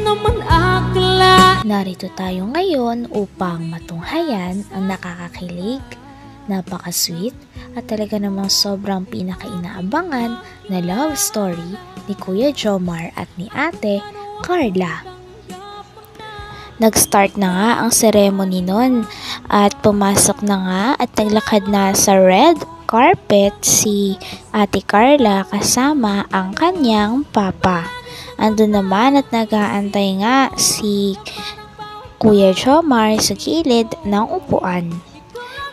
naman akla. Narito tayo ngayon upang matunghayan ang nakakakilig, napaka-sweet at talaga namang sobrang pinaka-inaabangan na love story ni Kuya Jomar at ni Ate Carla. Nag-start na nga ang ceremony nun at pumasok na nga at naglakad na sa red carpet si Ate Carla kasama ang kanyang papa. Andun naman at nag-aantay nga si Kuya Jomar sa gilid ng upuan.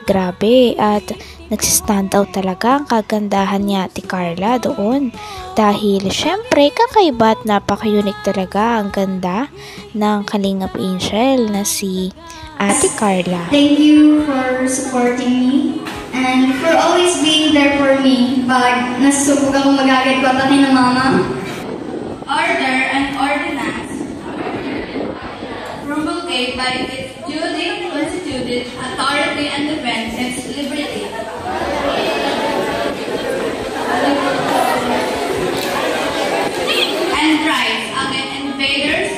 Grabe at nagsistand out talaga ang kagandahan ni Ate Carla doon. Dahil syempre kakaiba at napaka-unique talaga ang ganda ng Kalingap Angel na si Ate Carla. Thank you for supporting me and for always being there for me pag nasubok akong magagat ko at ng mama. Order and ordinance promulgated by its duly constituted authority and defense its liberty. And rights against invaders,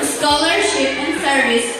scholarship and service.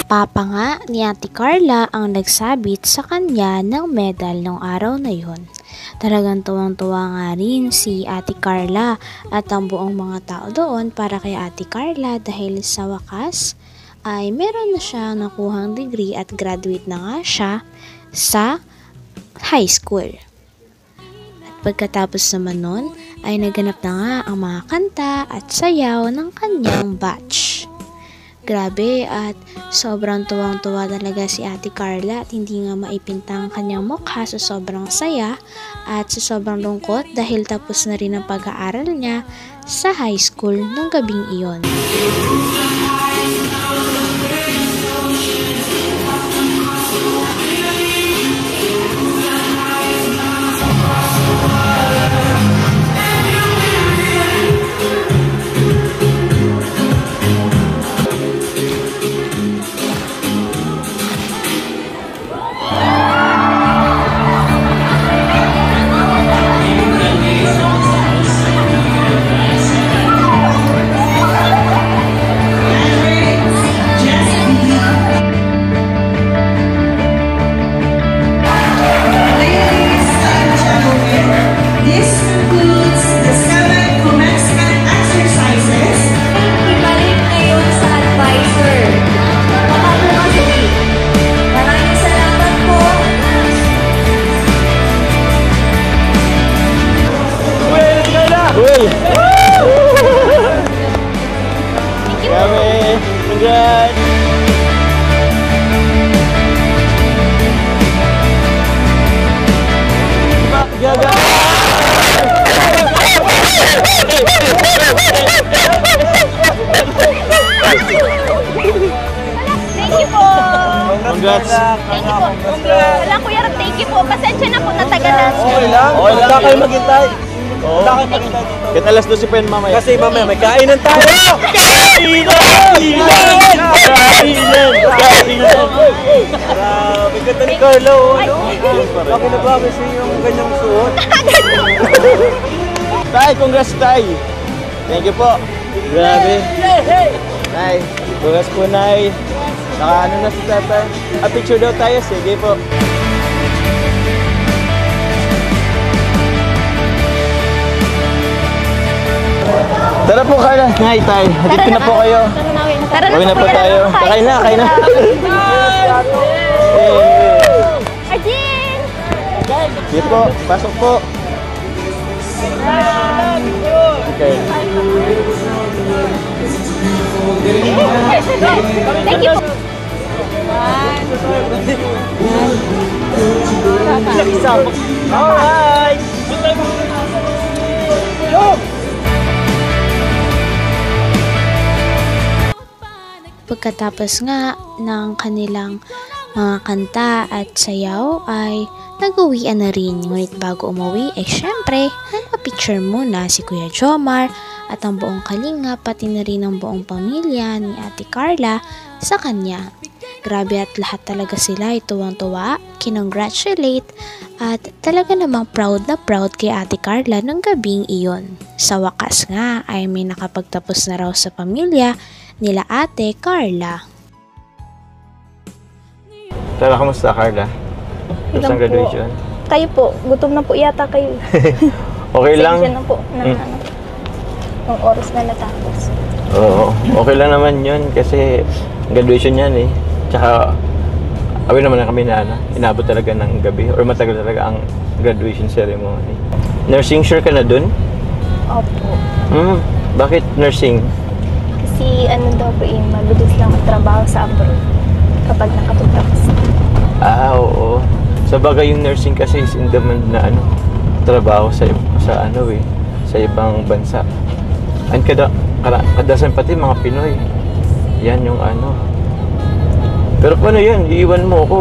Papa nga ni Ate Carla ang nagsabit sa kanya ng medal ng araw na yun. Talagang tuwang-tuwa nga rin si Ate Carla at ang buong mga tao doon para kay Ate Carla dahil sa wakas ay meron na siya nakuhang degree at graduate na nga siya sa high school. At pagkatapos naman nun ay naganap na nga ang mga kanta at sayaw ng kanyang batch. Grabe at sobrang tuwang-tuwa talaga si Ate Carla at hindi nga maipinta ang kanyang mukha sa sobrang saya at sa sobrang lungkot dahil tapos na rin ang pag-aaral niya sa high school nung gabing iyon. Woo! Wala kayo maghintay. Wala kayo maghintay dito. Kahit alas 12 pa yun mamaya. Kasi mamaya may kainan tayo. Kainan! Grabe, ganda ni Carlo. Ano? Bakit nagbawas yung ganyang suot? Tay, congrats tay. Thank you po. Grabe. Tay, congrats po nay. Naka ano na si tatay. Picture daw tayo. Sige po. Tara po Carla. Nay, tay. Hatid ko na po kayo. Tara na. Uwi na po tayo. Kain na, kain na. Arjin! Sige po, pasok po. Okay. Thank you. Alright! Pagkatapos nga ng kanilang mga kanta at sayaw ay nag-uwian na rin. Ngunit bago umuwi, syempre, nagpa-picture muna si Kuya Jomar at ang buong kalinga pati na rin ang buong pamilya ni Ate Carla sa kanya. Grabe at lahat talaga sila ay tuwang-tuwa, kinongratulate at talaga namang proud na proud kay Ate Carla ng gabing iyon. Sa wakas nga ay may nakapagtapos na raw sa pamilya nila Ate Carla. Tara, kamusta Carla? Tapos ang graduation? Kayo po, gutom na po yata kayo. Okay lang? Pasensya na po na ng oras na natapos. Oo, okay lang naman yun kasi graduation yan eh. Tsaka, awin naman na kami na inabot talaga ng gabi or matagal talaga ang graduation ceremony. Nursing, sure ka na dun? Opo. Bakit nursing? Kasi ano daw po mabilis lang magtrabaho sa abroad kapag nakapagtapos. Oo. Sa bagay yung nursing kasi is in demand na trabaho sa ibang bansa. And kadasan pati mga Pinoy. Yan yung Pero paano yan? Iiwan mo ako.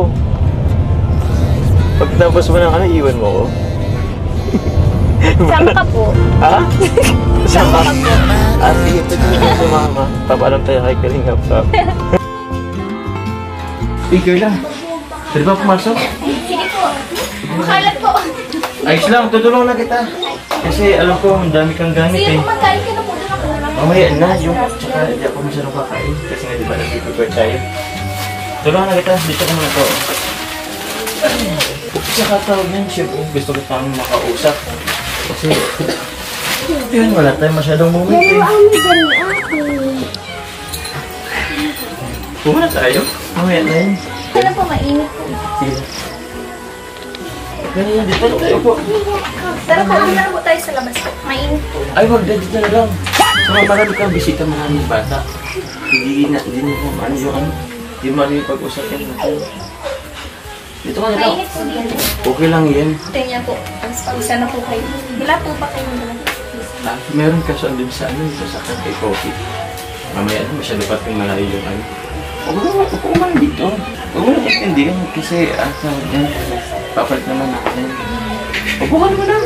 Pagtapos mo ng iiwan mo ako. Sama ka po. Ha? Sama ka po. Sige, pwede mo sumama. Papaalam tayo kay Kalingap. Speaker na. Pwede ba pumasok? Sige po. Makalat po. Ayos lang, tutulong na kita. Kasi alam ko, ang dami kang gamit Sige, eh. kumakain ka na po. Doon ako na lang. Mamaya na, tsaka hindi ako masyadong kakain. Kasi nga di ba nag-prepare tayo. Tulungan na kita, dito ko muna to. Tsaka tawag yan, syempre gusto ko tayong makausap. Kasi, yun, wala tayong masyadong moment eh. Pumuna tayo? Mamaya na yun. Kailan po mainit po? Sige. Ganyan, dito na tayo po. Pero kung na po tayo sa labas po, mainit po. Ay, wag na, dito na lang. Saka marami kang bisita mga bata. Hindi mo yung hindi mo yung pag-usapan natin. Dito ka na lang. Mainit po dito. Okay lang yan. Tingnan po. Pag-isa na po kayo. Wala po ba kayo dala? Meron ka sa dun sa sa kay coffee. Mamaya masyado pa ting malayo yung Huwag mo man dito. Huwag mo na intindihan kasi yan. Papalit naman ako yan. Huwag mo ka naman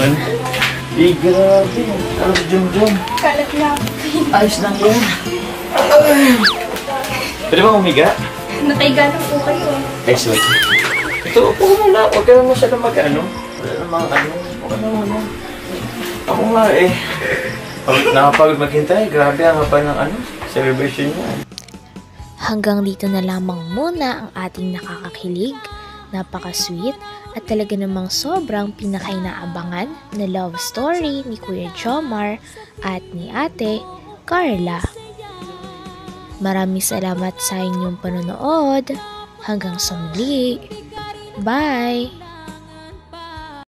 Ayun. Grabe. Alam si Jom. Kalat na. Ayos lang yan. Pwede ba umiga? Nataiga na po kayo. Excellent. Ito, upo mo na. Huwag ka naman masyadong wala namang Huwag ka naman Ako nga eh. Nakapagod maghintay. Grabe ang haba ng celebration niya. Hanggang dito na lamang muna ang ating nakakakilig, napaka-sweet at talaga namang sobrang pinakainaabangan na love story ni Kuya Jomar at ni Ate Carla. Maraming salamat sa inyong panonood. Hanggang sa muli. Bye!